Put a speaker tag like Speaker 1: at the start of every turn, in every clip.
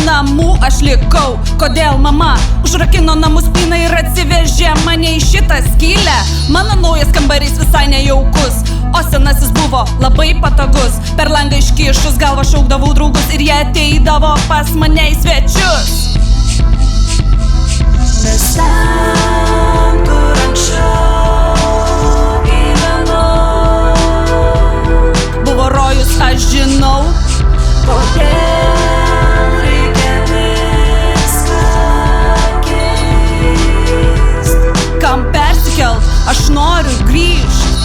Speaker 1: namų aš likau. Kodėl mama užrakino namų spyną ir atsivežė mane į šitą skylę? Mano naujas kambarys visai nejaukus, o senasis buvo labai patogus. Per langą iškišus galvą šaukdavau draugus ir jie ateidavo pas mane į svečius.
Speaker 2: Nes ten, kur anksčiau gyvenau,
Speaker 1: buvo rojus, aš žinau.
Speaker 2: Kodėl reikia viską keist?
Speaker 1: Kam persikelt, aš noriu grįžt.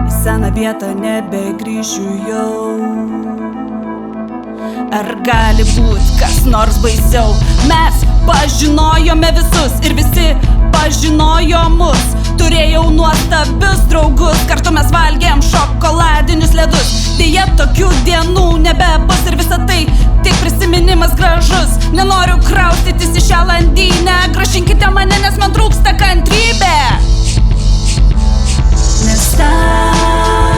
Speaker 1: Į seną vietą nebegrįšiu jau. Ar gali būt kas nors baisiau? Mes pažinojome visus ir visi pažinojo mus. Turėjau nuostabius draugus, kartu mes valgėm šokoladinius ledus. Deja, tokių dienų nebebus ir visa tai tik prisiminimas gražus. Nenoriu kraustytis į šią landynę, grąžinkite mane, nes man trūksta kantrybė.
Speaker 2: Nes ten